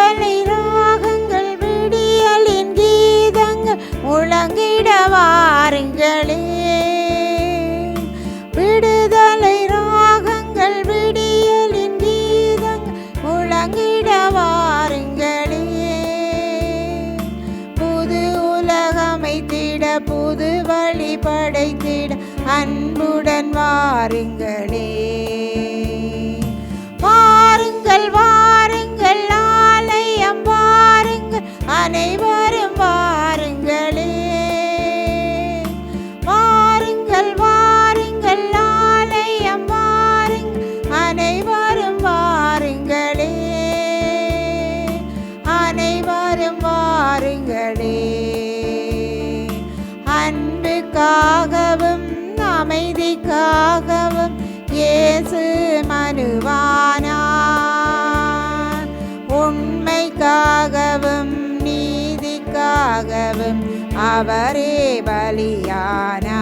விடுதலை ராகங்கள் விடியலின் கீதங்கள் முழங்கிட வாருங்களே. விடுதலை ராகங்கள் விடியலின் கீதங்கள் முழங்கிட வாருங்களே. புது உலகமைத்திட புது வழி படைத்திட அன்புடன் வாருங்களே. வாருங்கள் வாருங்கள் ஆலயம் வாருங்கள் அனைவரும் வாருங்களே. வாருங்கள் வாருங்கள் ஆலயம் வாருங்கள் அனைவரும் வாருங்களே. அனைவரும் வாருங்களே. அன்புக்காகவும் அமைதிக்காகவும் இயேசு மனுவானார். உண்மைக்காகவும் நீதிக்காகவும் அவரே பலியானார்.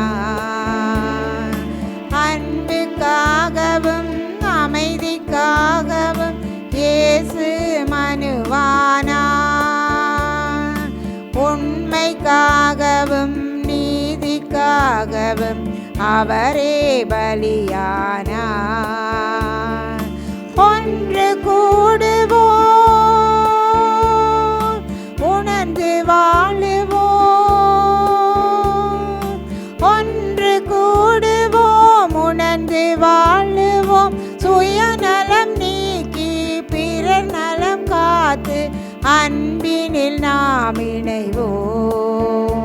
அன்புக்காகவும் அமைதிக்காகவும் இயேசு மனுவானார். உண்மைக்காகவும் நீதிக்காகவும் அவரே பலியானார். ஒன்று கூடுவோம், உணர்ந்து வாழுவோம். ஒன்று கூடுவோம், உணர்ந்து வாழுவோம். சுயநலம் நீக்கி பிறர் நலம் காத்து அன்பினில் நாம் இணைவோம்.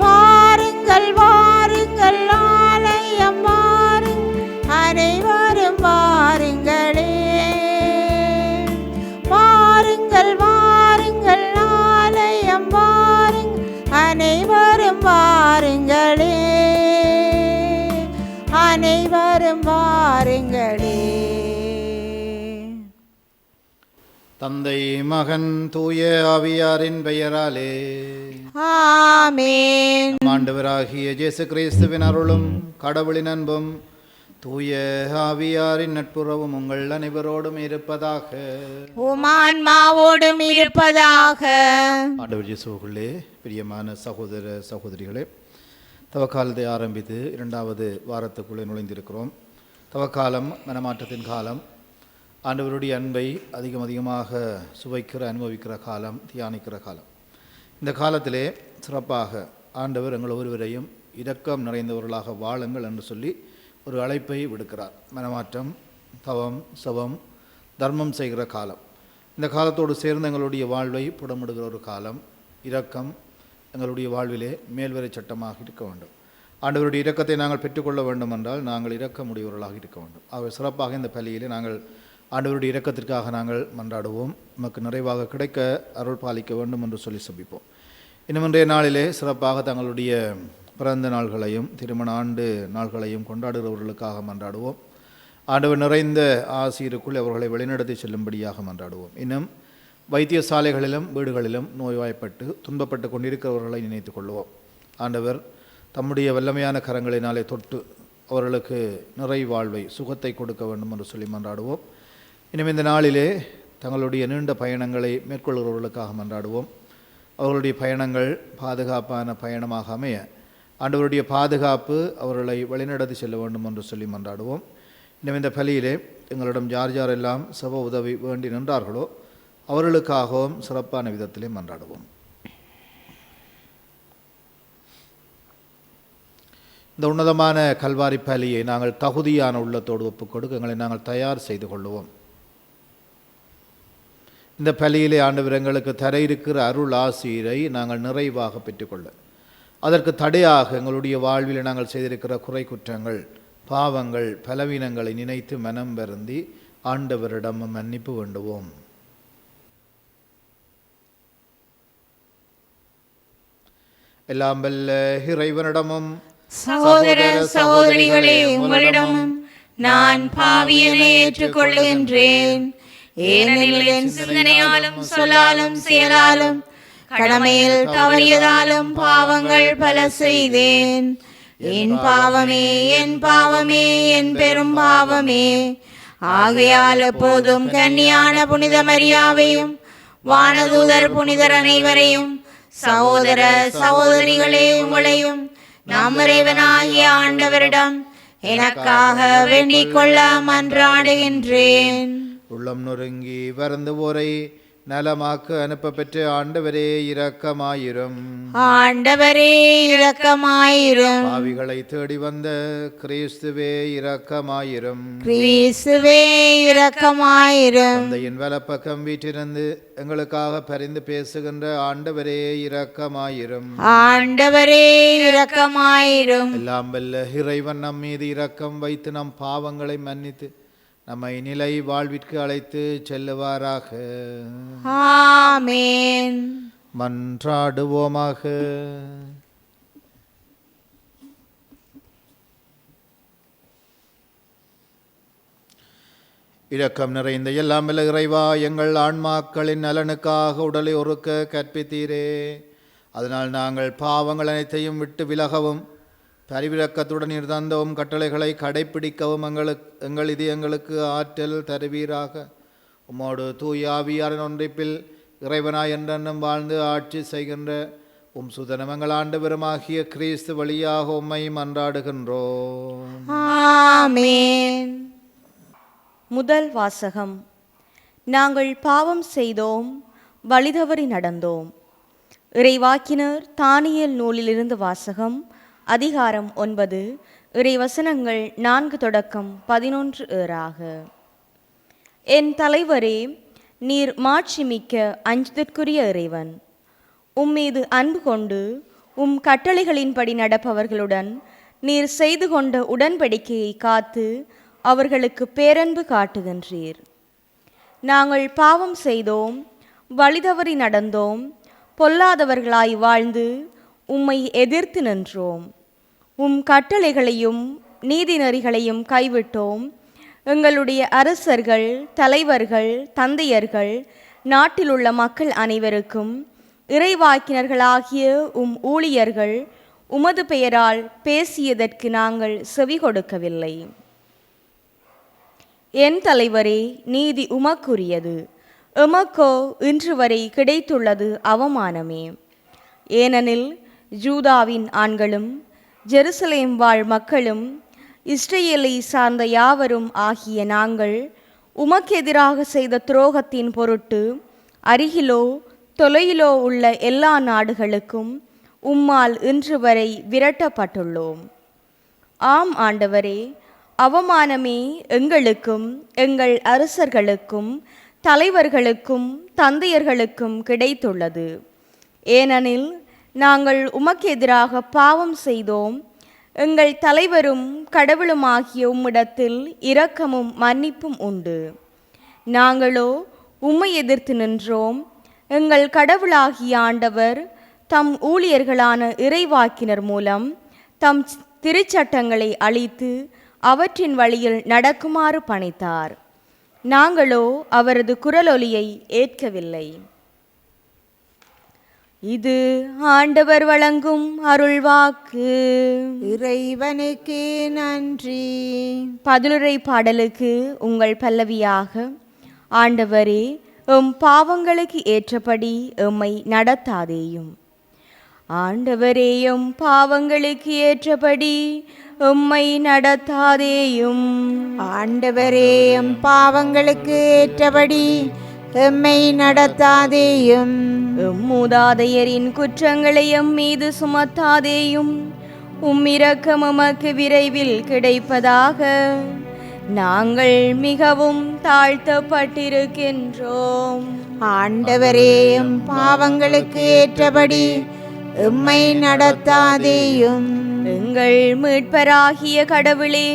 வாருங்கள் வாருங்கள் ஆலயம் வாருங்கள் அனைவரும் வாருங்களே. வாருங்கள் வாருங்கள் ஆலயம் வாருங்கள் அனைவரும் வாருங்களே. அனைவரும் வாருங்களே. தந்தை மகன் தூய ஆவியாரின் பெயராலே ஆமென். ஆண்டவராகிய இயேசு கிறிஸ்துவின் அருளும் கடவுளின் அன்பும் தூய ஆவியாரின் நட்புறவும் உங்கள் அனைவரோடும் இருப்பதாக. உமான்மாவோடும் இருப்பதாக. ஆண்டவர் இயேசுவுக்குள்ளே பிரியமான சகோதர சகோதரிகளே, தவக்காலத்தை ஆரம்பித்து 2வது வாரத்துக்குள்ளே நுழைந்திருக்கிறோம். தவக்காலம் மனமாற்றத்தின் காலம், ஆண்டவருடைய அன்பை அதிகமாக சுவைக்கிற அனுபவிக்கிற காலம், தியானிக்கிற காலம். இந்த காலத்திலே சிறப்பாக ஆண்டவர் எங்கள் ஒருவரையும் இரக்கம் நிறைந்தவர்களாக வாழுங்கள் என்று சொல்லி ஒரு அழைப்பை விடுக்கிறார். மனமாற்றம், தவம், சவம், தர்மம் செய்கிற காலம். இந்த காலத்தோடு சேர்ந்து எங்களுடைய வாழ்வை புடமிடுகிற ஒரு காலம். இரக்கம் எங்களுடைய வாழ்விலே மேல்வரை சட்டமாக இருக்க வேண்டும். ஆண்டவருடைய இரக்கத்தை நாங்கள் பெற்றுக்கொள்ள வேண்டும் என்றால் நாங்கள் இரக்கமுடையவர்களாக இருக்க வேண்டும். அவர் சிறப்பாக இந்த பள்ளியிலே நாங்கள் ஆண்டவருடைய இரக்கத்திற்காக நாங்கள் மன்றாடுவோம். நமக்கு நிறைவாக கிடைக்க அருள் பாலிக்க வேண்டும் என்று சொல்லி சபிப்போம். இன்னும் இன்றைய நாளிலே சிறப்பாக தங்களுடைய பிறந்த நாள்களையும் திருமண ஆண்டு நாள்களையும் கொண்டாடுகிறவர்களுக்காக மன்றாடுவோம். ஆண்டவர் நிறைந்த ஆசிரியருக்குள் அவர்களை வழிநடத்தி செல்லும்படியாக மன்றாடுவோம். இன்னும் வைத்தியசாலைகளிலும் வீடுகளிலும் நோய்வாய்ப்பட்டு துன்பப்பட்டு கொண்டிருக்கிறவர்களை நினைத்து கொள்வோம். ஆண்டவர் தம்முடைய வல்லமையான கரங்களினாலே தொட்டு அவர்களுக்கு நிறை வாழ்வை சுகத்தை கொடுக்க வேண்டும் என்று சொல்லி மன்றாடுவோம். இன்னும் இந்த நாளிலே தங்களுடைய நீண்ட பயணங்களை மேற்கொள்கிறவர்களுக்காக மன்றாடுவோம். அவர்களுடைய பயணங்கள் பாதுகாப்பான பயணமாக அமைய ஆண்டவருடைய பாதுகாப்பு அவர்களை வழிநடத்தி செல்ல வேண்டும் என்று சொல்லி மன்றாடுவோம். இன்னும் இந்த பலியிலே எங்களிடம் யார் யாரெல்லாம் சப உதவி வேண்டி நின்றார்களோ அவர்களுக்காகவும் சிறப்பான விதத்திலே மன்றாடுவோம். இந்த உன்னதமான கல்வாரி பலியை நாங்கள் தகுதியான உள்ளத்தோடு ஒப்புக் கொடுக்க எங்களை நாங்கள் தயார் செய்து கொள்ளுவோம். இந்த பலியிலே ஆண்டவர் எங்களுக்கு தர இருக்கிற அருள் ஆசீரை நாங்கள் நிறைவாக பெற்றுக்கொள்ள, அதற்கு தடையாக எங்களுடைய வாழ்வில் நாங்கள் செய்திருக்கிற குறை குற்றங்கள், பாவங்கள், பலவீனங்களை நினைத்து மனம் வருந்தி ஆண்டவரிடம் மன்னிப்பு வேண்டுவோம். எல்லாம் வல்ல இறைவனிடமும் சகோதர சகோதரிகளே உங்களிடமும் நான் பாவியனை ஏற்றுக்கொள்கின்றேன். ஏனெனில் என் சிந்தனையாலும் சொல்லாலும் செயலாலும் கடமையில் தவறியதாலும் பாவங்கள் பல செய்தேன். என் பாவமே என் பாவமே என் பெரும் பாவமே. ஆகையால் எப்போதும் கன்னியான புனித மரியாவையும் வானதூதர் புனிதர் அனைவரையும், சகோதர சகோதரிகளே உங்களையும் நம் இறைவனாகிய ஆண்டவரிடம் எனக்காக வேண்டிக் கொள்ள மன்றாடுகின்றேன். உள்ளம் நொறுங்கி வருந்துவோரை நலமாக்க அனுப்ப பெற்ற ஆண்டவரே இரக்கமாயிரும். ஆண்டவரே இரக்கமாயிரும். பாவிகளை தேடி வந்த கிறிஸ்துவே இரக்கமாயிரும். கிறிஸ்துவே இரக்கமாயிரும். தந்தையின் வலப்பக்கம் வீற்றிருந்து எங்களுக்காக பரிந்து பேசுகின்ற ஆண்டவரே இரக்கமாயிரும். ஆண்டவரே இரக்கமாயிரும். எல்லாம் வல்ல இறைவன் நம் மீது இரக்கம் வைத்து நம் பாவங்களை மன்னித்து நம்மை நிலை வாழ்விற்கு அழைத்து செல்லுவாராக. ஆமென். மன்றாடுவோமாக. இரக்கம் நிறைந்த எல்லாம் வல்ல இறைவா, எங்கள் ஆன்மாக்களின் நலனுக்காக உடலை ஒருக்க கற்பித்தீரே. அதனால் நாங்கள் பாவங்கள் அனைத்தையும் விட்டு விலகவும் பரிவிரக்கத்துடன் இருந்தவும் கட்டளைகளை கடைப்பிடிக்கவும் எங்கள் இதயங்களுக்கு ஆற்றல் தருவீராக. உம்மோடு தூய ஆவியாரின் ஒன்றிப்பில் இறைவனாய் என்றென்றும் வாழ்ந்து ஆட்சி செய்கின்ற சுதனம் எங்கள் ஆண்டவருமாகிய கிறிஸ்து வழியாக உம்மை மன்றாடுகின்றோம். ஆமென். முதல் வாசகம். நாங்கள் பாவம் செய்தோம், வழிதவறி நடந்தோம். இறைவாக்கினர் தானியேல் நூலிலிருந்து வாசகம். அதிகாரம் 9, இறைவசனங்கள் 4 தொடக்கம் 11 ஏறாக. என் தலைவரே, நீர் மாட்சிமிக்க அஞ்சுதற்குரிய இறைவன். உம்மீது அன்பு கொண்டு உம் கட்டளைகளின்படி நடப்பவர்களுடன் நீர் செய்து கொண்ட உடன்படிக்கையை காத்து அவர்களுக்கு பேரன்பு காட்டுகின்றீர். நாங்கள் பாவம் செய்தோம், வழிதவறி நடந்தோம், பொல்லாதவர்களாய் வாழ்ந்து உம்மை எதிர்த்து நின்றோம். உம் கட்டளைகளையும் நீதி நெறிகளையும் கைவிட்டோம். எங்களுடைய அரசர்கள், தலைவர்கள், தந்தையர்கள், நாட்டில் உள்ள மக்கள் அனைவருக்கும் இறைவாக்கினர்களாகிய உம் ஊழியர்கள் உமது பெயரால் பேசியதற்கு நாங்கள் செவி கொடுக்கவில்லை. என் தலைவரே, நீதி உமக்குரியது. எமக்கோ இன்று வரை கிடைத்துள்ளது அவமானமே. ஏனெனில் ஜூதாவின் ஆண்களும் ஜெருசலேம் வாழ் மக்களும் இஸ்ரேலை சார்ந்த யாவரும் ஆகிய நாங்கள் உமக்கெதிராக செய்த துரோகத்தின் பொருட்டு அருகிலோ தொலையிலோ உள்ள எல்லா நாடுகளுக்கும் உம்மால் இன்று வரை விரட்டப்பட்டுள்ளோம். ஆம் ஆண்டவரே, அவமானமே எங்களுக்கும் எங்கள் அரசர்களுக்கும் தலைவர்களுக்கும் தந்தையர்களுக்கும் கிடைத்துள்ளது. ஏனெனில் நாங்கள் உமக்கு எதிராக பாவம் செய்தோம். எங்கள் தலைவரும் கடவுளுமாகிய உம்மிடத்தில் இரக்கமும் மன்னிப்பும் உண்டு. நாங்களோ உம்மை எதிர்த்து நின்றோம். எங்கள் கடவுளாகிய ஆண்டவர் தம் ஊழியர்களான இறைவாக்கினர் மூலம் தம் திருச்சட்டங்களை அளித்து அவற்றின் வழியில் நடக்குமாறு பணித்தார். நாங்களோ அவரது குரலொலியை ஏற்கவில்லை. இது ஆண்டவர் வழங்கும் அருள்வாக்கு. இறைவனுக்கு நன்றி. பதிலுரை பாடலுக்கு உங்கள் பல்லவியாக. ஆண்டவரே, எம் பாவங்களுக்கு ஏற்றபடி எம்மை நடத்தாதேயும். ஆண்டவரே, எம் பாவங்களுக்கு ஏற்றபடி எம்மை நடத்தாதேயும். ஆண்டவரே, எம் பாவங்களுக்கு ஏற்றபடி எம்மை நடத்தாதேயும். மூதாதையரின் குற்றங்களை எம் மீது சுமத்தாதேயும். உம்மிரக்கம் எமக்கு விரைவில் கிடைப்பதாக. நாங்கள் மிகவும் தாழ்த்தப்பட்டிருக்கின்றோம். ஆண்டவரே, எம் பாவங்களுக்கு ஏற்றபடி எம்மை நடத்தாதேயும். எங்கள் மீட்பராகிய கடவுளே,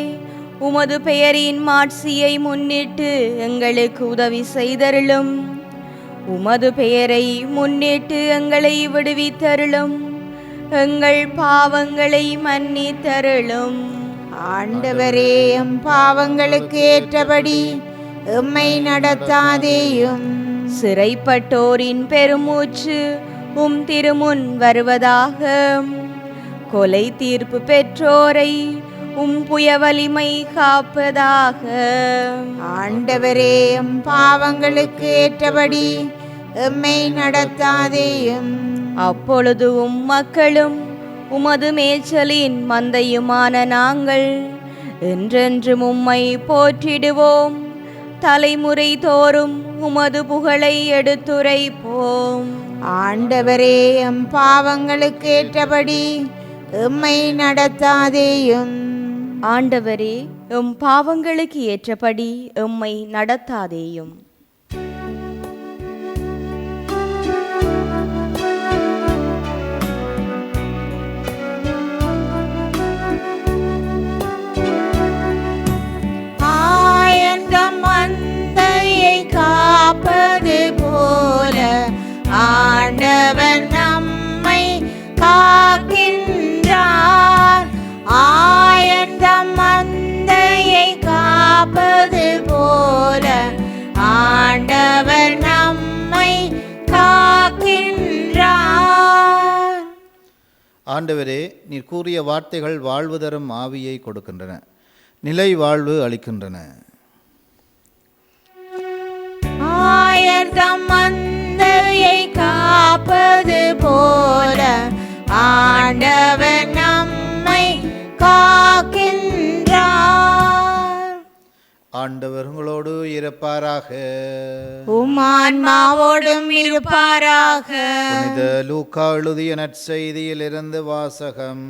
உமது பெயரின் மாட்சியை முன்னிட்டு எங்களுக்கு உதவி செய்தருளும். உமது பெயரை முன்னிட்டு எங்களை விடுவித்தருளும். எங்கள் பாவங்களை மன்னித்தருளும். ஆண்டவரே, எம் பாவங்களுக்கு ஏற்றபடி எம்மை நடத்தாதேயும். சிறைப்பட்டோரின் பெருமூச்சு உம் திருமுன் வருவதாக. கொலை தீர்ப்பு பெற்றோரை உம் புயவலிமை காப்பதாக. ஆண்டவரே, எம் பாவங்களுக்கு ஏற்றபடி எம்மை நடத்தாதேயும். அப்பொழுது மக்களும் உமது மேய்ச்சலின் மந்தையுமான நாங்கள் என்றென்றும் உம்மை போற்றிடுவோம். தலைமுறை தோறும் உமது புகழை எடுத்துரைப்போம். ஆண்டவரே, எம் பாவங்களுக்கு ஏற்றபடி எம்மை நடத்தாதேயும். ஆண்டவரே, எம் பாவங்களுக்கு ஏற்றபடி எம்மை நடத்தாதேயும். ஆயந்தம் மந்தையை காப்பது போல ஆண்டவர் நம்மை காக்கின்றார். ஆயந்தம் மந்தையை காப்பது போல ஆண்டவர் நம்மை காக்கின்றார். ஆண்டவரே, நீர் கூறிய வார்த்தைகள் வாழ்வு தரும் ஆவியை கொடுக்கின்றன, நிலை வாழ்வு அளிக்கின்றன. ஆயர்தம் மந்தையை காப்பது போல ஆண்டவர் நம்மை காக்கின்றார். ஆண்டவர் உங்களோடு இருப்பாராக. உம்மான்மாவோடும் இருப்பாராக. புனித லூக்கா எழுதிய நற்செய்தியிலிருந்து வாசகம்.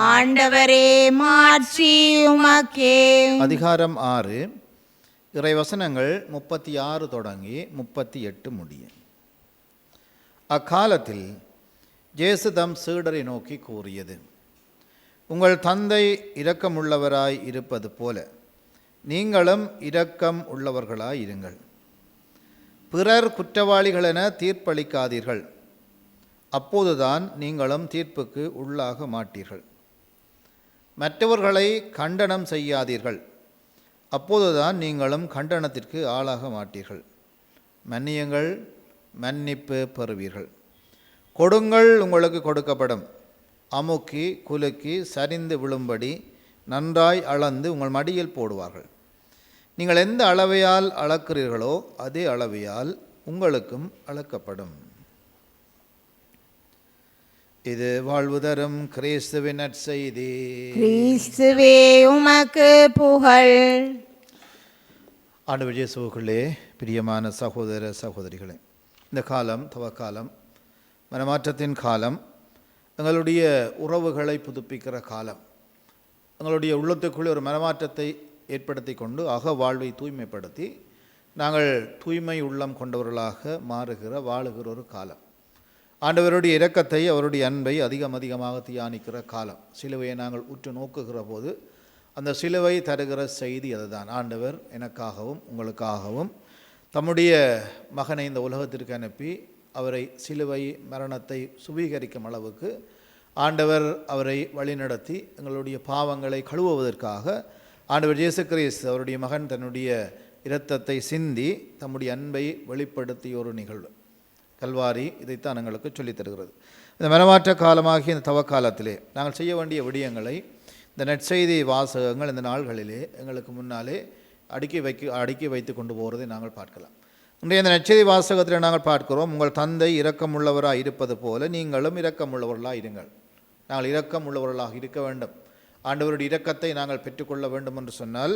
ஆண்டவரே, மாட்சி உமக்கே. அதிகாரம் 6, இறைவசனங்கள் 36 தொடங்கி 38 முடிய. அக்காலத்தில் இயேசு தம் சீடரை நோக்கி கூறியது: உங்கள் தந்தை இரக்கமுள்ளவராய் இருப்பது போல நீங்களும் இரக்கம் உள்ளவர்களாய் இருங்கள். பிறர் குற்றவாளிகளென தீர்ப்பளிக்காதீர்கள், அப்போதுதான் நீங்களும் தீர்ப்புக்கு உள்ளாக மாட்டீர்கள். மற்றவர்களை கண்டனம் செய்யாதீர்கள், அப்போதுதான் நீங்களும் கண்டனத்திற்கு ஆளாக மாட்டீர்கள். மன்னியுங்கள், மன்னிப்பு பெறுவீர்கள். கொடுங்கள், உங்களுக்கு கொடுக்கப்படும். அமுக்கி குலுக்கி சரிந்து விழும்படி நன்றாய் அளந்து உங்கள் மடியில் போடுவார்கள். நீங்கள் எந்த அளவையால் அளக்கிறீர்களோ அதே அளவையால் உங்களுக்கும் அளக்கப்படும். இது வாழ்வு தரும் கிறிஸ்துவின் நற்செய்தி. கிறிஸ்துவே உமக்கு புகழ். ஆண்டவர் இயேசுவுக்குள்ளே பிரியமான சகோதர சகோதரிகளே, இந்த காலம் தவக்காலம், மனமாற்றத்தின் காலம், எங்களுடைய உறவுகளை புதுப்பிக்கிற காலம். எங்களுடைய உள்ளத்துக்குள்ளே ஒரு மனமாற்றத்தை ஏற்படுத்தி கொண்டு அக வாழ்வை தூய்மைப்படுத்தி நாங்கள் தூய்மை உள்ளம் கொண்டவர்களாக மாறுகிற வாழுகிற ஒரு காலம். ஆண்டவருடைய இரக்கத்தை, அவருடைய அன்பை அதிகமாக தியானிக்கிற காலம். சிலுவையை நாங்கள் உற்று நோக்குகிற போது அந்த சிலுவை தருகிற செய்தி அதுதான். ஆண்டவர் எனக்காகவும் உங்களுக்காகவும் தம்முடைய மகனை இந்த உலகத்திற்கு அனுப்பி அவரை சிலுவை மரணத்தை சுவீகரிக்கும் அளவுக்கு ஆண்டவர் அவரை வழிநடத்தி எங்களுடைய பாவங்களை கழுவுவதற்காக ஆண்டவர் இயேசு கிறிஸ்து அவருடைய மகன் தன்னுடைய இரத்தத்தை சிந்தி தம்முடைய அன்பை வெளிப்படுத்திய ஒரு நிகழ்வு கல்வாரி. இதைத்தான் எங்களுக்கு சொல்லித் தருகிறது. இந்த மனமாற்ற காலமாகிய இந்த தவக்காலத்திலே நாங்கள் செய்ய வேண்டிய விடயங்களை இந்த நற்செய்தி வாசகங்கள் இந்த நாள்களிலே எங்களுக்கு முன்னாலே அடுக்கி வைத்து கொண்டு போகிறதை நாங்கள் பார்க்கலாம். இன்றைய இந்த நற்செய்தி வாசகத்தில் நாங்கள் பார்க்கிறோம், உங்கள் தந்தை இரக்கமுள்ளவராக இருப்பது போல நீங்களும் இரக்கமுள்ளவர்களாக இருங்கள். நாங்கள் இரக்கம் உள்ளவர்களாக இருக்க வேண்டும். ஆண்டவருடைய இரக்கத்தை நாங்கள் பெற்றுக்கொள்ள வேண்டும் என்று சொன்னால்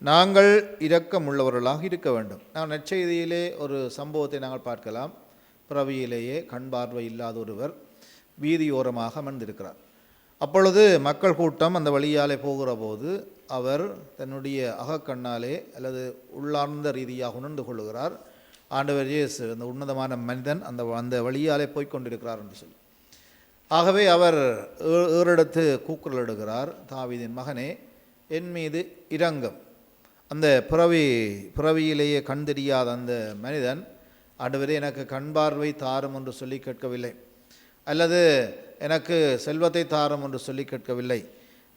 நாங்கள் இரக்கம் உள்ளவர்களாக இருக்க வேண்டும். நாங்கள் நற்செய்தியிலே ஒரு சம்பவத்தை நாங்கள் பார்க்கலாம். பிறவியிலேயே கண் பார்வை இல்லாத ஒருவர் வீதியோரமாக அமர்ந்திருக்கிறார். அப்பொழுது மக்கள் கூட்டம் அந்த வழியாலே போகிற போது அவர் தன்னுடைய அகக்கண்ணாலே அல்லது உள்ளார்ந்த ரீதியாக உணர்ந்து கொள்ளுகிறார், ஆண்டவர் இயேசு அந்த உன்னதமான மனிதன் அந்த வழியாலே போய்கொண்டிருக்கிறார் என்று சொல்லி. ஆகவே அவர் ஏறெடுத்து கூக்குரலிடுகிறார், தாவீதின் மகனே, என் மீது இரங்கும். அந்த பிறவியிலேயே கண் தெரியாத அந்த மனிதன், ஆண்டவரே எனக்கு கண் பார்வை தாரும் என்று சொல்லி கேட்கவில்லை, அல்லது எனக்கு செல்வத்தை தாரும் என்று சொல்லி கேட்கவில்லை.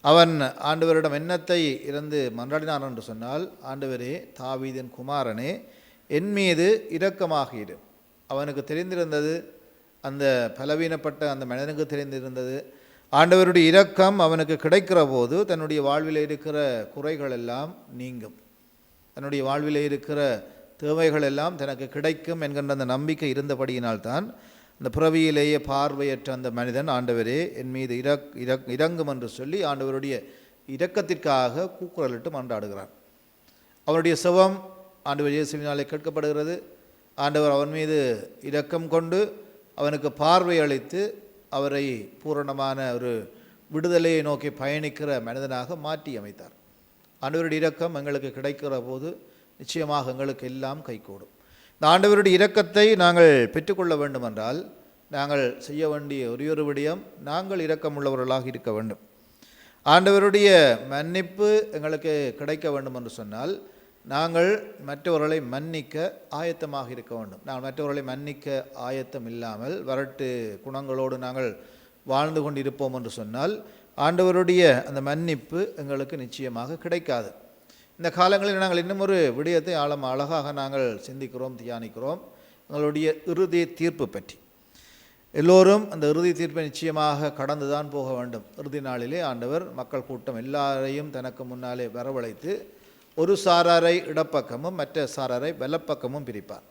அவன் ஆண்டவரிடம் என்னத்தை இருந்து மன்றாடினான் என்று சொன்னால், ஆண்டவரே, தாவீதின் குமாரனே, என் மீது இரக்கமாக இரு. அவனுக்கு தெரிந்திருந்தது, அந்த பலவீனப்பட்ட அந்த மனிதனுக்கு தெரிந்திருந்தது, ஆண்டவருடைய இரக்கம் அவனுக்கு கிடைக்கிற போது தன்னுடைய வாழ்வில் இருக்கிற குறைகள் எல்லாம் நீங்கும், தன்னுடைய வாழ்வில் இருக்கிற தேவைகள் எல்லாம் தனக்கு கிடைக்கும் என்கின்ற அந்த நம்பிக்கை இருந்தபடியினால்தான் இந்த பிறவியிலேயே பார்வையற்ற அந்த மனிதன் ஆண்டவரே என் மீது இறங்கும் என்று சொல்லி ஆண்டவருடைய இரக்கத்திற்காக கூக்குரலிட்டு மன்றாடுகிறான். அவருடைய செவம் ஆண்டவர் இயேசுவினாலே கேட்கப்படுகிறது. ஆண்டவர் அவன் மீது இரக்கம் கொண்டு அவனுக்கு பார்வை அளித்து அவரை பூரணமான ஒரு விடுதலையை நோக்கி பயணிக்கிற மனிதனாக மாற்றி அமைத்தார். ஆண்டவருடைய இரக்கம் எங்களுக்கு கிடைக்கிற போது நிச்சயமாக எங்களுக்கு எல்லாம் கைகூடும். இந்த ஆண்டவருடைய இரக்கத்தை நாங்கள் பெற்றுக்கொள்ள வேண்டுமென்றால் நாங்கள் செய்ய வேண்டிய ஒரு விடயம், நாங்கள் இரக்கமுள்ளவர்களாக இருக்க வேண்டும். ஆண்டவருடைய மன்னிப்பு எங்களுக்கு கிடைக்க வேண்டும் என்று சொன்னால் நாங்கள் மற்றவர்களை மன்னிக்க ஆயத்தமாக இருக்க வேண்டும். நாங்கள் மற்றவர்களை மன்னிக்க ஆயத்தம் இல்லாமல் வரட்டு குணங்களோடு நாங்கள் வாழ்ந்து கொண்டு இருப்போம் என்று சொன்னால் ஆண்டவருடைய அந்த மன்னிப்பு எங்களுக்கு நிச்சயமாக கிடைக்காது. இந்த காலங்களில் நாங்கள் இன்னும் ஒரு விடயத்தை அழகாக நாங்கள் சிந்திக்கிறோம், தியானிக்கிறோம். எங்களுடைய இறுதி தீர்ப்பு பற்றி. எல்லோரும் அந்த இறுதி தீர்ப்பை நிச்சயமாக கடந்து தான் போக வேண்டும். இறுதி நாளிலே ஆண்டவர் மக்கள் கூட்டம் எல்லாரையும் தனக்கு முன்னாலே வரவழைத்து ஒரு சாராரை இடப்பக்கமும் மற்ற சாராரை வலப்பக்கமும் பிரிப்பார்.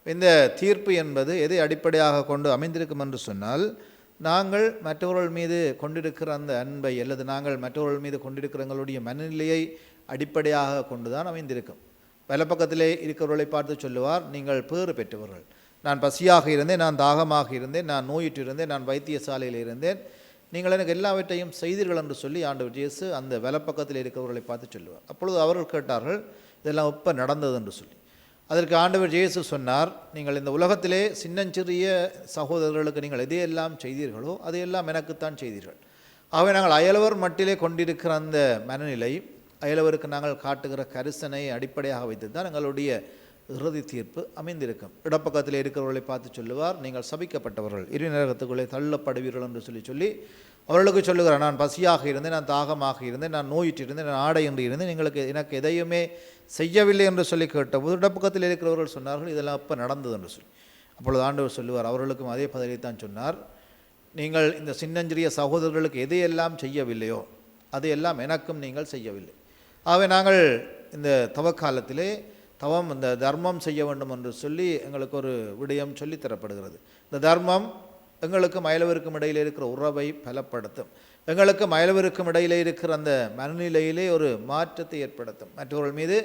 இந்த தீர்ப்பு என்பது எதை அடிப்படையாக கொண்டு அமைந்திருக்கும் என்று சொன்னால் நாங்கள் மற்றவர்கள் மீது கொண்டிருக்கிற அந்த அன்பை அல்லது நாங்கள் மற்றவர்கள் மீது கொண்டிருக்கிற எங்களுடைய மனநிலையை அடிப்படையாக கொண்டு தான் அமைந்திருக்கும். வலப்பக்கத்திலே இருக்கிறவர்களை பார்த்து சொல்லுவார், நீங்கள் பேறு பெற்றவர்கள். நான் பசியாக இருந்தேன், நான் தாகமாக இருந்தேன், நான் நோயிட்டு இருந்தேன், நான் வைத்தியசாலையில் இருந்தேன், நீங்கள் எனக்கு எல்லாவற்றையும் செய்தீர்கள் என்று சொல்லி ஆண்டவர் இயேசு அந்த வலப்பக்கத்தில் இருக்கிறவர்களை பார்த்து சொல்லுவார். அப்பொழுது அவர்கள் கேட்டார்கள், இதெல்லாம் எப்போ நடந்தது என்று சொல்லி. அதற்கு ஆண்டவர் இயேசு சொன்னார், நீங்கள் இந்த உலகத்திலே சின்னஞ்சிறிய சகோதரர்களுக்கு நீங்கள் எதையெல்லாம் செய்தீர்களோ அதையெல்லாம் எனக்குத்தான் செய்தீர்கள். ஆகவே நாங்கள் அயலவர் மட்டிலே கொண்டிருக்கிற அந்த மனநிலை, அயலவருக்கு நாங்கள் காட்டுகிற கரிசனை அடிப்படையாக வைத்து தான் எங்களுடைய இறுதி தீர்ப்பு அமைந்திருக்கும். இடப்பக்கத்தில் இருக்கிறவர்களை பார்த்து சொல்லுவார், நீங்கள் சபிக்கப்பட்டவர்கள், நரகத்துக்குள்ளே தள்ளப்படுவீர்கள் என்று சொல்லி அவர்களுக்கு சொல்லுகிறார், நான் பசியாக இருந்தேன், நான் தாகமாக இருந்தேன், நான் நோயிட்டு இருந்தேன், நான் ஆடை என்று இருந்தேன், எனக்கு எதையுமே செய்யவில்லை என்று சொல்லி கேட்டபோது இடப்பக்கத்தில் இருக்கிறவர்கள் சொன்னார்கள், இதெல்லாம் அப்போ நடந்தது என்று சொல்லி. அப்பொழுது ஆண்டவர் சொல்லுவார், அவர்களுக்கும் அதே பதிலைத்தான் சொன்னார், நீங்கள் இந்த சின்னஞ்சிறிய சகோதரர்களுக்கு எதையெல்லாம் செய்யவில்லையோ அதையெல்லாம் எனக்கும் நீங்கள் செய்யவில்லை. ஆகவே நாங்கள் இந்த தவக்காலத்திலே தவம் இந்த தர்மம் செய்ய வேண்டும் என்று சொல்லி எங்களுக்கு ஒரு விடயம் சொல்லித்தரப்படுகிறது. இந்த தர்மம் எங்களுக்கும் அயலவருக்கும் இடையில் இருக்கிற உறவை பலப்படுத்தும். எங்களுக்கும் அயலவருக்கும் இடையிலே இருக்கிற அந்த மனநிலையிலே ஒரு மாற்றத்தை ஏற்படுத்தும். மற்றவர்கள் மீது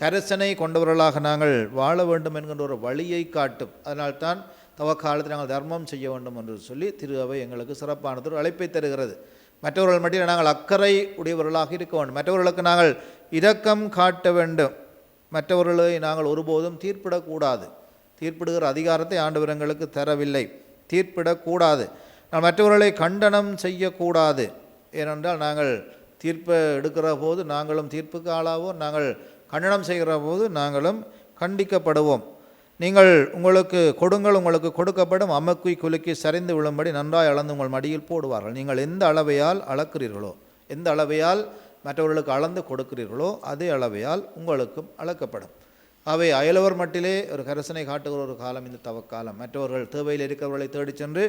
கரிசனை கொண்டவர்களாக நாங்கள் வாழ வேண்டும் என்கின்ற ஒரு வழியை காட்டும். அதனால்தான் தவக்காலத்தில் நாங்கள் தர்மம் செய்ய வேண்டும் என்று சொல்லி திரு அவை எங்களுக்கு சிறப்பானது ஒரு அழைப்பை தருகிறது. மற்றவர்கள் மட்டில் நாங்கள் அக்கறை உடையவர்களாக இருக்க வேண்டும். மற்றவர்களுக்கு நாங்கள் இரக்கம் காட்ட வேண்டும். மற்றவர்களை நாங்கள் ஒருபோதும் தீர்ப்பிடக்கூடாது. தீர்ப்பிடுகிற அதிகாரத்தை ஆண்டவர் எங்களுக்கு தரவில்லை. தீர்ப்பிடக்கூடாது. நான் மற்றவர்களை கண்டனம் செய்யக்கூடாது. ஏனென்றால் நாங்கள் தீர்ப்பை எடுக்கிற போது நாங்களும் தீர்ப்புக்கு ஆளாவோம், நாங்கள் கண்டனம் செய்கிற போது நாங்களும் கண்டிக்கப்படுவோம். நீங்கள் உங்களுக்கு கொடுங்கள், உங்களுக்கு கொடுக்கப்படும், அம்மக்குய் குலுக்கி சரிந்து விழும்படி நன்றாய் அளந்து உங்கள் மடியில் போடுவார்கள். நீங்கள் எந்த அளவையால் அளக்கிறீர்களோ, எந்த அளவையால் மற்றவர்களுக்கு அளந்து கொடுக்கிறீர்களோ அதே அளவையால் உங்களுக்கும் அளக்கப்படும். அவை அயலவர் மட்டிலே ஒரு கரிசனை காட்டுகிற ஒரு காலம் இந்த தவக்காலம். மற்றவர்கள் தேவையில் இருக்கிறவர்களை தேடி சென்று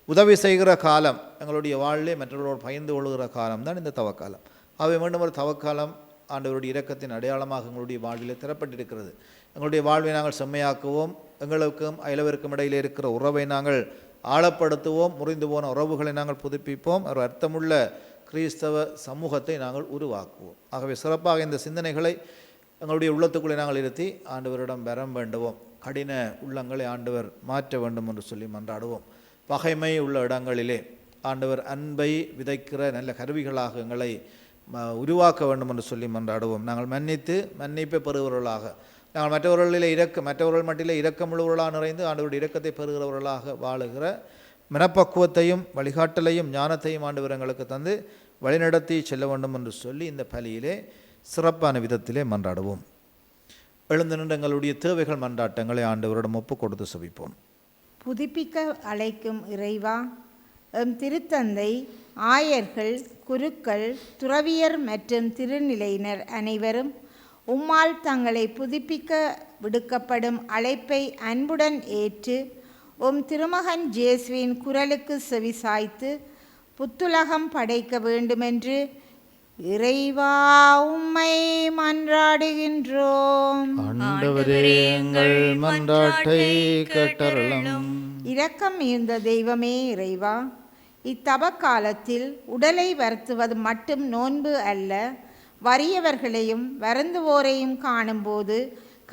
உதவி செய்கிற காலம். எங்களுடைய வாழ்விலே மற்றவர்களோடு பயந்து கொள்கிற காலம் தான் இந்த தவக்காலம். அவை மீண்டும் ஒரு தவக்காலம் ஆண்டவருடைய இரக்கத்தின் அடையாளமாக எங்களுடைய வாழ்விலே தரப்பட்டிருக்கிறது. எங்களுடைய வாழ்வை நாங்கள் செம்மையாக்குவோம். எங்களுக்கும் அயலவருக்கும் இடையிலே இருக்கிற உறவை நாங்கள் ஆழப்படுத்துவோம். முறிந்து போன உறவுகளை நாங்கள் புதுப்பிப்போம். ஒரு அர்த்தமுள்ள கிறிஸ்தவ சமூகத்தை நாங்கள் உருவாக்குவோம். ஆகவே சிறப்பாக இந்த சிந்தனைகளை எங்களுடைய உள்ளத்துக்குள்ளே நாங்கள் இருத்தி ஆண்டவரிடம் வரம் வேண்டுவோம். கடின உள்ளங்களை ஆண்டவர் மாற்ற வேண்டும் என்று சொல்லி மன்றாடுவோம். பகைமை உள்ள இடங்களிலே ஆண்டவர் அன்பை விதைக்கிற நல்ல கருவிகளாக எங்களை உருவாக்க வேண்டும் என்று சொல்லி மன்றாடுவோம். நாங்கள் மன்னித்து மன்னிப்பை பெறுகிறவர்களாக, நாங்கள் மற்றவர்கள் மட்டிலே இரக்கமுள்ளவர்களாக நிறைந்து ஆண்டவருடைய இரக்கத்தை பெறுகிறவர்களாக வாழுகிற மனப்பக்குவத்தையும் வழிகாட்டலையும் ஞானத்தையும் ஆண்டவர் எங்களுக்கு தந்து வழிநடத்தி செல்ல வேண்டும் என்று சொல்லி இந்த பலியிலே சிறப்பான விதத்திலே மன்றாடுவோம். எழுந்து நின்று எங்களுடைய தேவைகள் மன்றாட்டங்களை ஆண்டவரிடம் ஒப்பு கொடுத்து செபிப்போம். புதுப்பிக்க அழைக்கும் இறைவா, எம் திருத்தந்தை, ஆயர்கள், குருக்கள், துறவியர் மற்றும் திருநிலையினர் அனைவரும் உம்மால் தங்களை புதுப்பிக்க விடுக்கப்படும் அழைப்பை அன்புடன் ஏற்று உம் திருமகன் இயேசுவின் குரலுக்கு செவிசாய்த்து புத்துலகம் படைக்க வேண்டுமென்று இறைவா உம்மை மன்றாடுகின்றோம். ஆண்டவரே எங்கள் மன்றாட்டை கேட்டருளும். இரக்கம் மிகுந்த தெய்வமே இறைவா, இத்தப காலத்தில் உடலை வருத்துவது மட்டும் நோன்பு அல்ல, வறியவர்களையும் வருந்துவோரையும் காணும்போது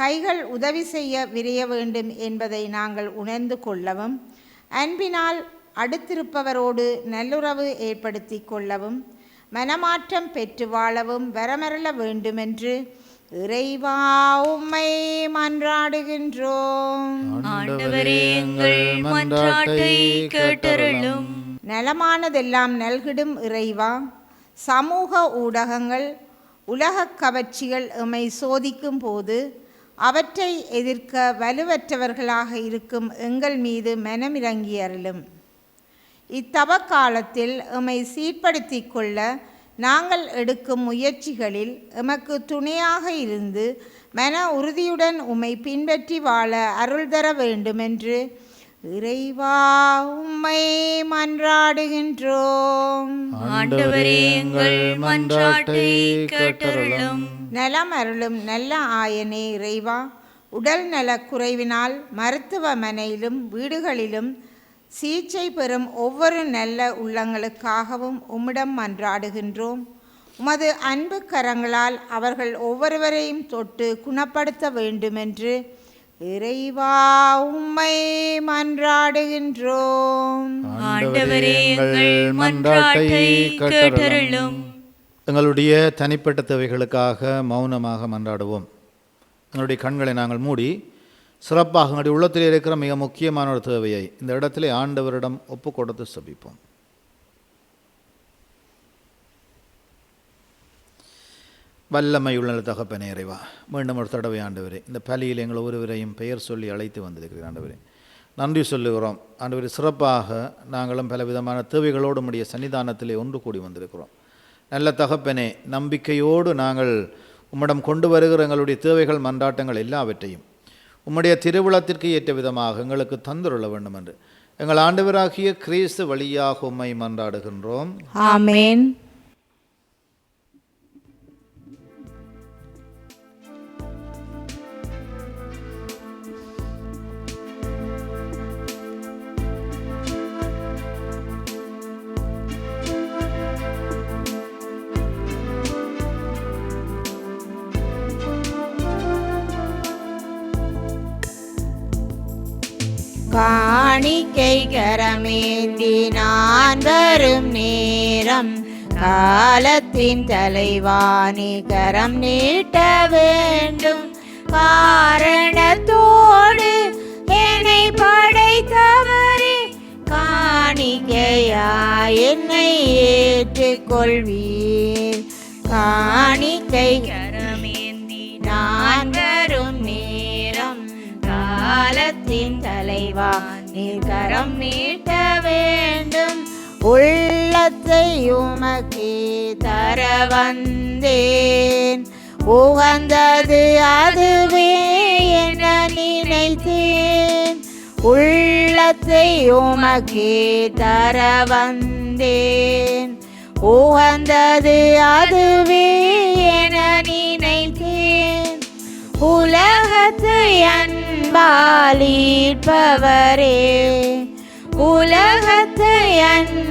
கைகள் உதவி செய்ய விரைய வேண்டும் என்பதை நாங்கள் உணர்ந்து கொள்ளவும், அன்பினால் அடுத்திருப்பவரோடு நல்லுறவு ஏற்படுத்தி கொள்ளவும், மனமாற்றம் பெற்று வாழவும் வரமருள வேண்டுமென்று இறைவா உம்மை மன்றாடுகின்றோம். ஆண்டவரே எங்கள் மன்றாட்டை கேட்டருளும். நலமானதெல்லாம் நல்கிடும் இறைவா, சமூக ஊடகங்கள் உலகக் கவர்ச்சிகள் எம்மை சோதிக்கும் போது அவற்றை எதிர்க்க வலுவற்றவர்களாக இருக்கும் எங்கள் மீது மனமிறங்கி அருளும். இத்தவ காலத்தில் எம்மை சீர்படுத்தி கொள்ள நாங்கள் எடுக்கும் முயற்சிகளில் எமக்கு துணையாக இருந்து மன உறுதியுடன் உம்மை பின்பற்றி வாழ அருள் தர வேண்டுமென்று இறைவா உம்மை மன்றாடுகின்றோம். ஆண்டவரே எங்கள் மன்றாட்டை கேட்டருளும். நலம் அருளும் நல்ல ஆயனே இறைவா, உடல் நலக் குறைவினால் மருத்துவமனையிலும் வீடுகளிலும் சிகிச்சை பெறும் ஒவ்வொரு நல்ல உள்ளங்களுக்காகவும் உம்மிடம் மன்றாடுகின்றோம். உமது அன்பு கரங்களால் அவர்கள் ஒவ்வொருவரையும் தொட்டு குணப்படுத்த வேண்டுமென்று இறைவா உம்மை மன்றாடுகின்றோம். ஆண்டவரே எங்கள் மன்றாட்டை கேட்டருளும். எங்களுடைய தனிப்பட்ட தேவைகளுக்காக மௌனமாக மன்றாடுவோம். எங்களுடைய கண்களை நாங்கள் மூடி சிறப்பாக எங்களுடைய உள்ளத்தில் இருக்கிற மிக முக்கியமான ஒரு தேவையை இந்த இடத்திலே ஆண்டவரிடம் ஒப்பு கொடுத்து செபிப்போம். வல்லமையுள்ள தகப்பனே இறைவா, மீண்டும் ஒரு தடவை ஆண்டவரே, இந்த பலியில் எங்கள் ஒருவரையும் பெயர் சொல்லி அழைத்து வந்திருக்கிறேன் ஆண்டவரே. நன்றி சொல்லுகிறோம் ஆண்டவரே. சிறப்பாக நாங்களும் பலவிதமான தேவைகளோடு உம்முடைய சன்னிதானத்திலே ஒன்று கூடி வந்திருக்கிறோம். நல்ல தகப்பனே, நம்பிக்கையோடு நாங்கள் உம்மிடம் கொண்டு வருகிற எங்களுடைய தேவைகள் மன்றாட்டங்கள் எல்லாவற்றையும் உம்முடைய திருவிழத்திற்கு ஏற்ற விதமாக எங்களுக்கு தந்துருள வேண்டும் என்று எங்கள் ஆண்டவராகிய கிறிஸ்து வழியாக உம்மை மன்றாடுகின்றோம். ஆமென். காணிக்கை கரமேந்தி நான் வரும் நேரம், காலத்தின் தலைவாணி கரம் நீட்ட வேண்டும். காரணத்தோடு என்னை படைத்தவரே, காணிக்கையா என்னை ஏற்றுக்கொள்வீர். காணிக்கை கரமேந்தி நான் வரும் நேரம், காலத்தின் தலைவா நீர் கரம் நீட்ட வேண்டும். உள்ளத்தை உமக்கே தர வந்தேன், உகந்தது அதுவே என நினைத்தேன். உள்ளத்தை உமக்கே தர வந்தேன், உகந்தது அதுவே என நினைத்தேன். உலகத்து அன்பாலீர்ப்பவரே, உலகத்து அன்பாலீர்ப்பவரே,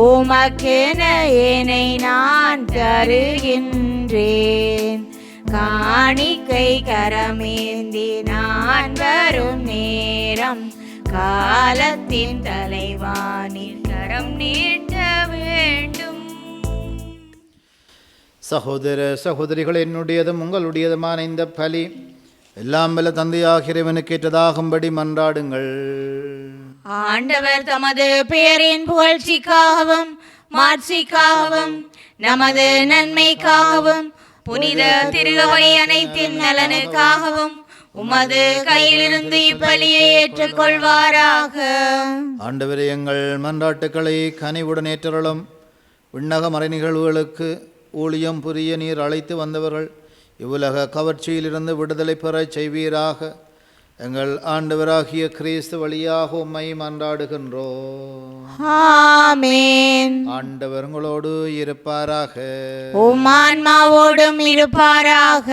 உமக்கென என்னை நான் தருகின்றேன். காணிக்கை கரமேந்தி நான் வரும் நேரம், காலத்தின் தலைவானில் கரம் நீட்ட வேண்டும். சகோதர சகோதரிகள், என்னுடையதும் உங்களுடையதுமான இந்த பலி எல்லாம் வல்ல தந்தையாகிய இறைவனுக்கு ஏற்றதாகும்படி மன்றாடுங்கள். ஆண்டவர் தமது பெயரின் புகழ்ச்சிக்காகவும் மாட்சிக்காகவும் நமது நன்மைக்காகவும் புனித திருவை அனைத்தின் நலனுக்காகவும் உமது கையிலிருந்து இப்பலியை ஏற்றுக்கொள்வாராக. ஆண்டவரே, எங்கள் மன்றாட்டுக்களை கனிவுடன் ஏற்றருளும். விண்ணக மறை நிகழ்வுகளுக்கு ஊழியம் புரிய நீர் அழைத்து வந்தவர்கள் இவ்வுலக கவர்ச்சியிலிருந்து விடுதலை பெறச் செய்வீராக. எங்கள் ஆண்டவராகிய கிறிஸ்து வழியாக உம்மை மன்றாடுகின்றோம். ஆமென். ஆண்டவர் உங்களோடு இருப்பாராக. உம் ஆன்மாவோடும் இருப்பாராக.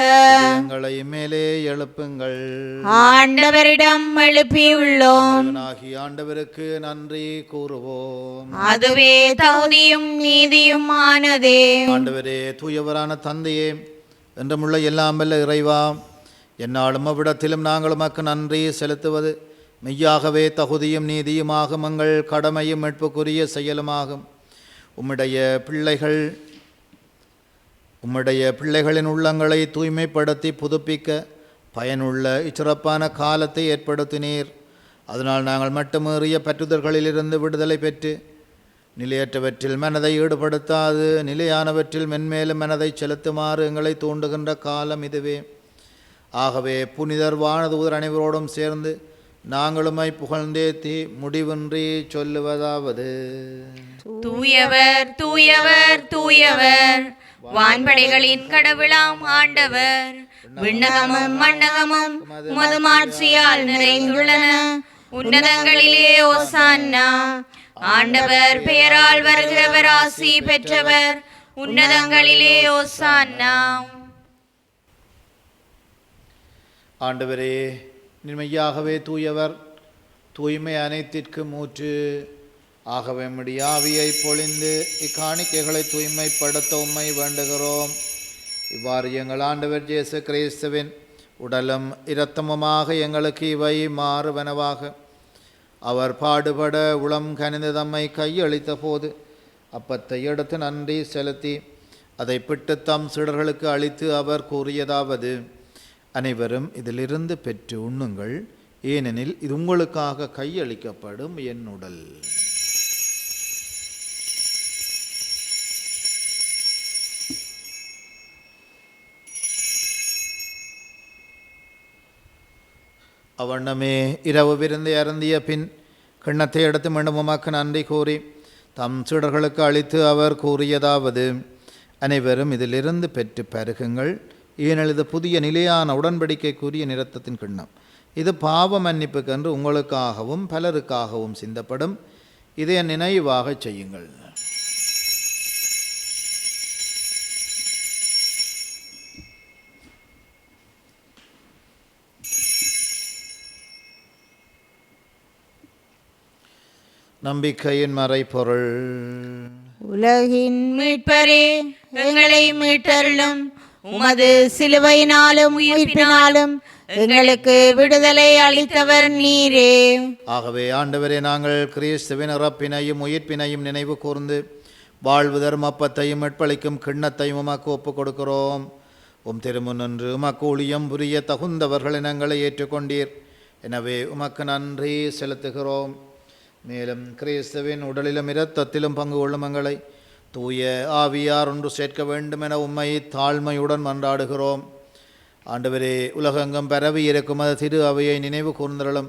எங்களை மேலே எழுப்புங்கள். ஆண்டவரிடம் எழுப்பியுள்ளோம். ஆண்டவருக்கு நன்றி கூறுவோம். அதுவே தகுதியும் நீதியுமானதே. ஆண்டவரே, தூயவரான தந்தையே, என்றுமுள்ள எல்லாம் வல்ல இறைவா, என்னாலும் அவ்விடத்திலும் நாங்கள் உமக்கு நன்றி செலுத்துவது மெய்யாகவே தகுதியும் நீதியுமாகும், எங்கள் கடமையும் மீட்புக்குரிய செயலுமாகும். உம்முடைய பிள்ளைகளின் உள்ளங்களை தூய்மைப்படுத்தி புதுப்பிக்க பயனுள்ள இச்சிறப்பான காலத்தை ஏற்படுத்தினீர். அதனால் நாங்கள் மட்டுமேறிய பற்றுதல்களிலிருந்து விடுதலை பெற்று நிலையற்றவற்றில் மனதை ஈடுபடுத்தாது நிலையானவற்றில் மென்மேலும் மனதை செலுத்துமாறு எங்களை தூண்டுகின்ற காலம் இதுவே. ஆகவே புனிதர் வானதூதர் அனைவரோடும் சேர்ந்து நாங்களுமை புகழ்ந்தேத்தி முடிவின்றி சொல்லுவதாவது: தூயவர் தூயவர் தூயவர், வான்படைகளின் கடவுளாம் ஆண்டவர். விண்ணகமும் மண்ணகமும் உமது மாட்சியால் நிறைந்துள்ளன. உன்னதங்களிலே ஓசான்னா. ஆண்டவர் பெயரால் வருகிறவர் ஆசி பெற்றவர். உன்னதங்களிலே ஓசான்னா. ஆண்டவரே, நிர்மையாகவே தூயவர், தூய்மை அனைத்திற்கும் ஊற்று. ஆகவே உம்முடைய ஆவியை பொழிந்து இக்காணிக்கைகளை தூய்மைப்படுத்த உம்மை வேண்டுகிறோம். இவ்வாறு எங்கள் ஆண்டவர் இயேசு கிறிஸ்துவின் உடலும் இரத்தமுமாக எங்களுக்கு இவை மாறுவனவாக. அவர் பாடுபட உளம் கனிந்து தம்மை கையளித்த போது அப்பத்தை எடுத்து நன்றி செலுத்தி அதை பிட்டு தம் சீடர்களுக்கு அளித்து அவர் கூறியதாவது: அனைவரும் இதிலிருந்து பெற்று உண்ணுங்கள், ஏனெனில் இது உங்களுக்காக கையளிக்கப்படும் என் உடல். அவ்வண்ணமே இரவு விருந்தை அருந்திய பின் கிண்ணத்தை எடுத்து மீண்டும் உமக்கு நன்றி கூறி தம் சீடர்களுக்கு அளித்து அவர் கூறியதாவது: அனைவரும் இதிலிருந்து பெற்று பருகுங்கள், ஏனெனில் இது புதிய நிலையான உடன்படிக்கைக்குரிய இரத்தத்தின் கிண்ணம். இது பாவ மன்னிப்புக்கென்று உங்களுக்காகவும் பலருக்காகவும் சிந்தப்படும். இதை நினைவாக செய்யுங்கள். நம்பிக்கையின் மறைபொருள். உலகின் மீட்பரே, எங்களை மீட்டருளும். உமது சிலுவையினாலும் உயிர்ப்பினாலும் எங்களுக்கு விடுதலை அளித்தவர் நீரே. ஆகவே ஆண்டவரே, நாங்கள் கிறிஸ்துவின் இறப்பினையும் உயிர்ப்பினையும் நினைவு கூர்ந்து வாழ்வு தரும் அப்பத்தையும் மீட்பளிக்கும் கிண்ணத்தையும் உமக்கு ஒப்புக் கொடுக்கிறோம். உம் திருமுன்னின்று உமக்கு ஊழியம் புரிய தகுந்தவர்கள் இனங்களை ஏற்றுக்கொண்டீர். எனவே உமக்கு நன்றி செலுத்துகிறோம். மேலும் கிறிஸ்துவின் உடலிலும் இரத்தத்திலும் பங்கு கொள்ளும் எங்களை தூய ஆவியார் ஒன்று சேர்க்க வேண்டும் என உம்மை தாழ்மையுடன் மன்றாடுகிறோம். ஆண்டவரே, உலகெங்கும் பரவி இருக்கும் அது திரு அவையை நினைவு கூர்ந்தருளும்.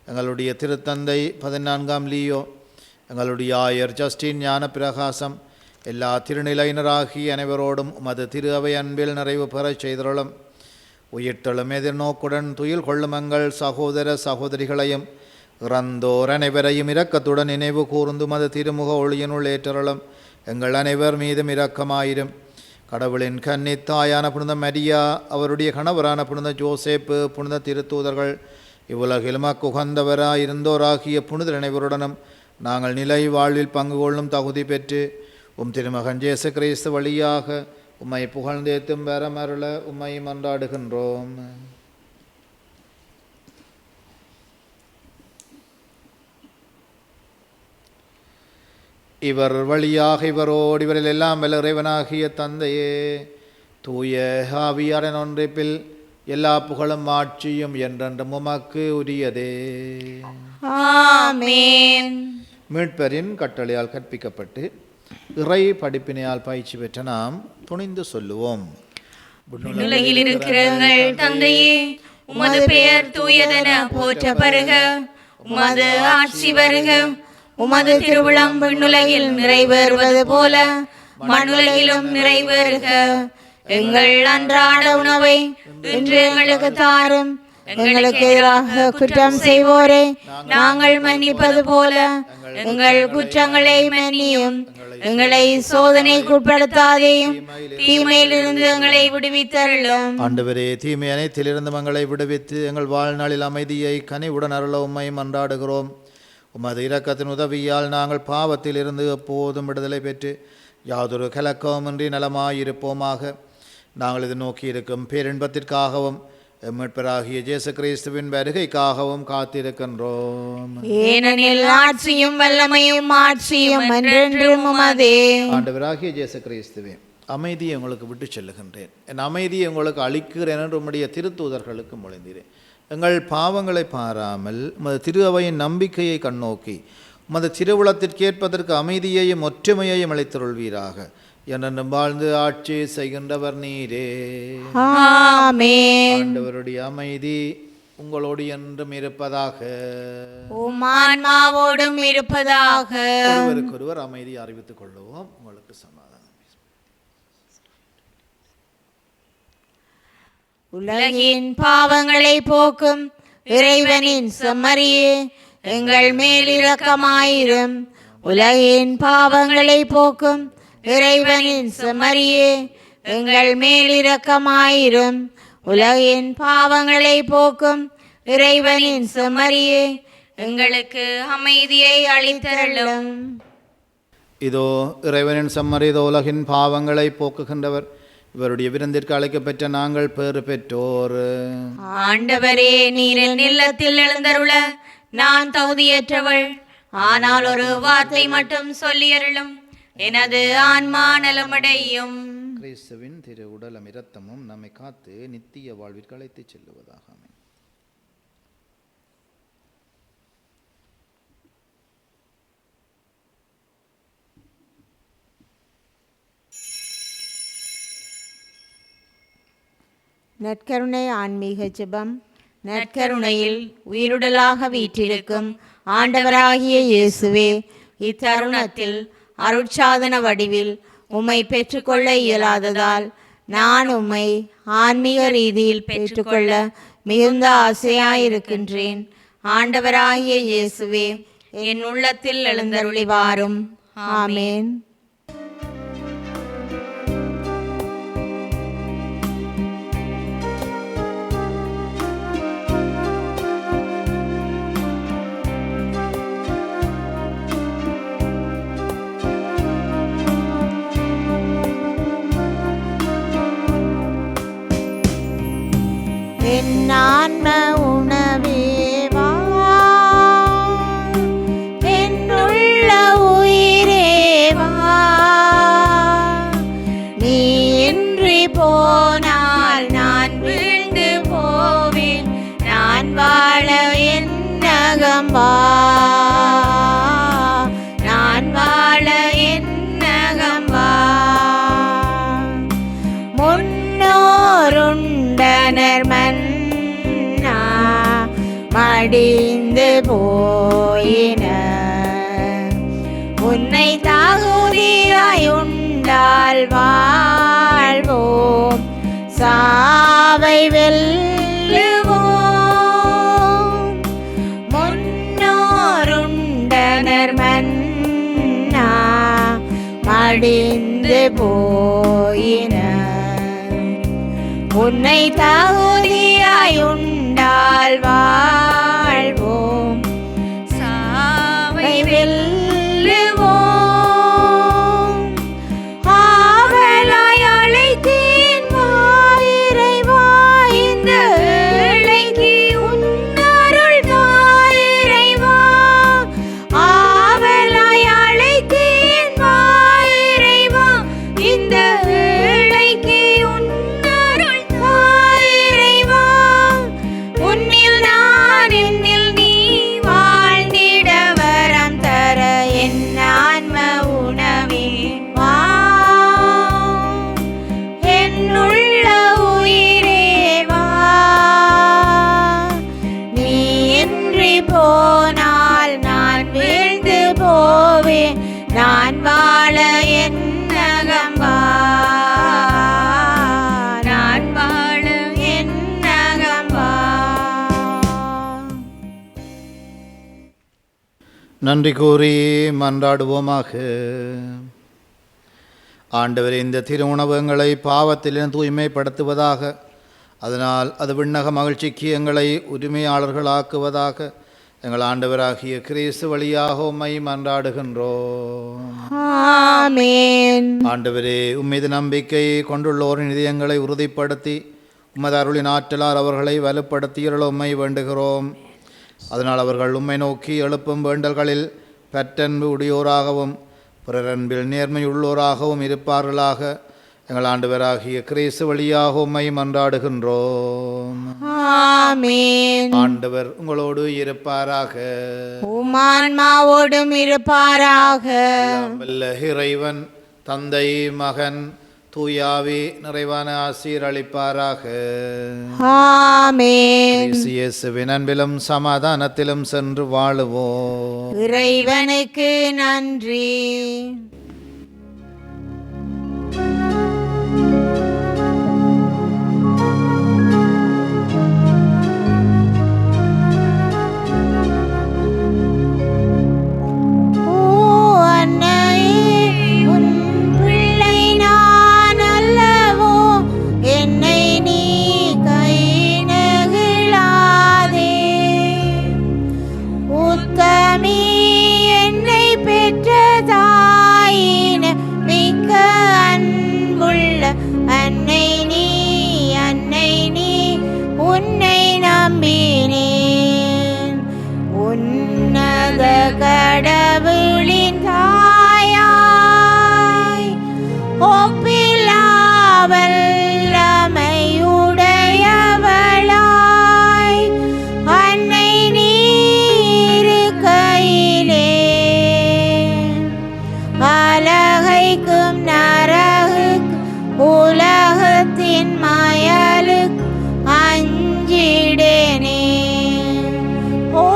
எங்களுடைய திருத்தந்தை 14ஆம் லியோ, எங்களுடைய ஆயர் ஜஸ்டின் ஞான பிரகாசம், எல்லா திருநிலையினராகிய அனைவரோடும் உமது திரு அவை அன்பில் நிறைவு பெறச் செய்தருளும். உயிர்த்தெழும் எதிர்நோக்குடன் துயில் கொள்ளும் எங்கள் சகோதர சகோதரிகளையும் இறந்தோர் அனைவரையும் இரக்கத்துடன் நினைவு கூர்ந்து மது திருமுக ஒளியினுள் ஏற்றருளும். எங்கள் அனைவர் மீதும் இரக்கமாயிரும். கடவுளின் கன்னித்தாயான புனித மரியா, அவருடைய கணவரான புனித ஜோசேப்பு, புனித திருத்தூதர்கள், இவ்வுலகிலும் அக்குகந்தவராயிருந்தோராகிய புனிதர் அனைவருடனும் நாங்கள் நிலை வாழ்வில் பங்கு கொள்ளும் தகுதி பெற்று உம் திருமகன் இயேசு கிறிஸ்து வழியாக உம்மை புகழ்ந்தேத்தும் வரமருள உம்மை மன்றாடுகின்றோம். இவர் வழியாக இவரோடு இவரில் எல்லாம் வல்ல இறைவனாகிய தந்தையே, தூய ஆவியாரின் ஒன்றிப்பில் எல்லா புகழும் ஆட்சியும் என்றென்றும் உமக்கு உரியதே. ஆமென். மீட்பரின் கட்டளையால் கற்பிக்கப்பட்டு இறை படிப்பினையால் பயிற்சி பெற்ற நாம் துணிந்து சொல்லுவோம்: உலகில் இருக்கிற எங்கள் தந்தையே, உமது பெயர் தூயதென போற்ற பருக, உமது ஆட்சி வருக, உமது திருவிழம் விண்ணுலகில் நிறைவேறுவது போல மண்ணுலகிலும் நிறைவேறுக. எங்கள் அன்றாட உணவை இன்று எங்களுக்கு தாரும். எங்களுக்கு எதிராக குற்றம் செய்வோரை நாங்கள் மன்னிப்பது போல எங்கள் குற்றங்களை மன்னியும். எங்களை சோதனைக்குட்படுத்தாதேயும், தீமையிலிருந்து எங்களை விடுவித்தருளும். ஆண்டவரே, தீமை அனைத்திலிருந்து எங்களை விடுவித்து எங்கள் வாழ்நாளில் அமைதியை கனிவுடன் அருள உம்மை மன்றாடுகிறோம். உமது இரக்கத்தின் உதவியால் நாங்கள் பாவத்தில் இருந்து எப்போதும் விடுதலை பெற்று யாதொரு கலக்கமின்றி நலமாயிருப்போமாக. நாங்கள் இது நோக்கி இருக்கும் பேரின்பத்திற்காகவும் மீட்பராகிய இயேசு கிறிஸ்துவின் வருகைக்காகவும் காத்திருக்கின்றோம். ஏனெனில் ஆட்சியும் வல்லமையும் மாட்சியும் என்றென்றும் உமதே. ஆண்டவராகிய இயேசு கிறிஸ்துவே, அமைதியை உங்களுக்கு விட்டு செல்லுகின்றேன், என் அமைதியை உங்களுக்கு அளிக்கிறேன் என்று உம்முடைய திருத்தூதர்களுக்கு மொழிந்தீரேன். எங்கள் பாவங்களை பாராமல் உமது திரு அவையின் நம்பிக்கையை கண்ணோக்கி உமது திருவுளத்திற்கேற்பதற்கு அமைதியையும் ஒற்றுமையையும் அளித்தருள்வீராக. என்னென்னும் வாழ்ந்து ஆட்சி செய்கின்றவர் நீரே. ஆமென். ஆண்டவருடைய அமைதி உங்களோடு என்றும் இருப்பதாக. உம் ஆன்மாவோடும் இருப்பதாக. ஒருவருக்கொருவர் அமைதி அறிவித்துக் கொள்ளுவோம். உங்களுக்கு சமாதானம். உலகின் பாவங்களை போக்கும் இறைவனின் செம்மறியே, எங்கள் மேல் இரக்கமாயிரும். உலகின் பாவங்களை போக்கும் இறைவனின் செம்மறியே, எங்கள் மேல் இரக்கமாயிரும். உலகின் பாவங்களை போக்கும் இறைவனின் செம்மறியே, எங்களுக்கு அமைதியை அளித்தருளும். இதோ இறைவனின் செம்மறி, இதோ உலகின் பாவங்களை போக்குகின்றவர். இவருடைய விருந்திற்கு அழைக்கப்பெற்ற நாங்கள் பேறு பெற்றோர். ஆண்டவரே, நீரின் இல்லத்தில் எழுந்தருள நான் தகுதியற்றவள். ஆனால் ஒரு வார்த்தை மட்டும் சொல்லியருளும், எனது ஆன்மா நலமடையும். கிறிஸ்துவின் திரு உடலும் இரத்தமும் நம்மை காத்து நித்திய வாழ்விற்கு அழைத்துச் செல்லுவதாக. நற்கருணை ஆன்மீக ஜெபம். நற்கருணையில் உயிருடலாக வீற்றிருக்கும் ஆண்டவராகிய இயேசுவே, இத்தருணத்தில் அருட்சாதன வடிவில் உம்மை பெற்றுக்கொள்ள இயலாததால் நான் உம்மை ஆன்மீக ரீதியில் பெற்றுக்கொள்ள மிகுந்த ஆசையாயிருக்கின்றேன். ஆண்டவராகிய இயேசுவே, என் உள்ளத்தில் எழுந்தருளி வாரும். ஆமேன். ஆன்ம உணவேவா, என்னுள்ள உயிரேவா, நீ இன்றி போனால் நான் வீழ்ந்து போவேன். நான் வாழ என்னகம் வா, நான் வாழ என்னகம் வா. முன்னோருண்டனர் மன்னா மடிந்து போயின, உன்னை தகுதியாய் உண்டால் வாழ்வோம், சாவை வெல்லுவோம். முன்னோருண்டனர் மன்னா மடிந்து போயின, உன்னை தகுதியாய் உண்டால் வாழ்வோம், சாவை வெல்லுவோம். ஆவலாய் அழைத்தேன் வா இறைவா, இந்த ஏழைக்கு உன் அருள் தா இறைவா. ஆவலாய் அழைத்தேன் வா இறைவா, இந்த ஏழைக்கு உன் அருள் தா இறைவா. உன்னில் நான் நன்றி கூறி மன்றாடுவோமாக. ஆண்டவர், இந்த திருவுணவு எங்களை பாவத்திலிருந்து தூய்மைப்படுத்துவதாக, அதனால் அது விண்ணக மகிழ்ச்சிக்கு எங்களை உரிமையாளர்களாக்குவதாக எங்கள் ஆண்டவராகிய கிறிஸ்து வழியாக உம்மை மன்றாடுகின்றோம். ஆமென். ஆண்டவரே, உம்மீது நம்பிக்கை கொண்டுள்ளோரின் இதயங்களை உறுதிப்படுத்தி உமது அருளின் ஆற்றலால் அவர்களை வலுப்படுத்தியருள உம்மை வேண்டுகிறோம். அதனால் அவர்கள் உம்மை நோக்கி எழுப்பும் வேண்டல்களில் பற்றன்பு உடையோராகவும் பிறரன்பில் நேர்மையுள்ளோராகவும் இருப்பார்களாக எங்கள் ஆண்டவராகிய கிறிஸ்து வழியாக உம்மை மன்றாடுகின்றோம். ஆமென். ஆண்டவர் உங்களோடு இருப்பாராக. உம் ஆன்மாவோடும் இருப்பாராக. வல்ல இறைவன் தந்தை, மகன், தூயாவி நிறைவான ஆசீர் அளிப்பாராக. ஆமென். இயேசுவின் அன்பிலும் சமாதானத்திலும் சென்று வாழுவோம். இறைவனுக்கு நன்றி. கடவுளின் தாயாய் ஒப்பில்லாவல்லமையுடையவளாய் அன்னை நீரு கையிலே அலகைக்கும் நரகுக்கும் உலகத்தின் மயலுக்கு அஞ்சிடேனே. ஓ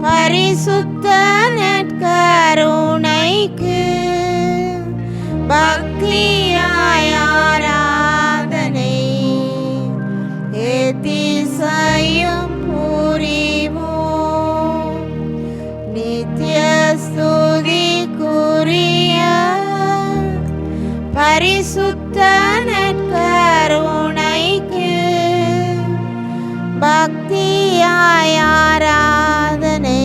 பரிசுத்த நற்கருணைக்கு பக்தியாய் ஆராதனை ஏத்திசையும் புரிவோம். நித்திய ஸ்துதிக்குரிய பரிசுத்த நற்கருணைக்கு பக்தியாய் ஆராதனை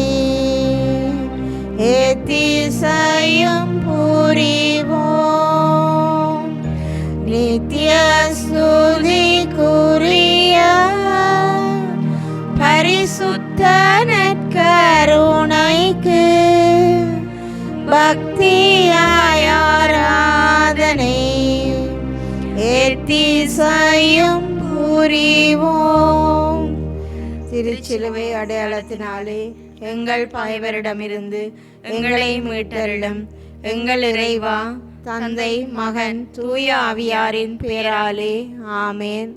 ஏத்திசையும் புரிவோம். நித்திய ஸ்துதிக்குரிய பரிசுத்த நற்கருணைக்கு பக்தியாய் ஆராதனை ஏத்திசையும் புரிவோம். திருச்சிலுவை அடையாளத்தினாலே எங்கள் பகைவரிடமிருந்து எங்களை மீட்டருளும். எங்கள் இறைவா, தந்தை, மகன், தூய ஆவியாரின் பேராலே ஆமென்.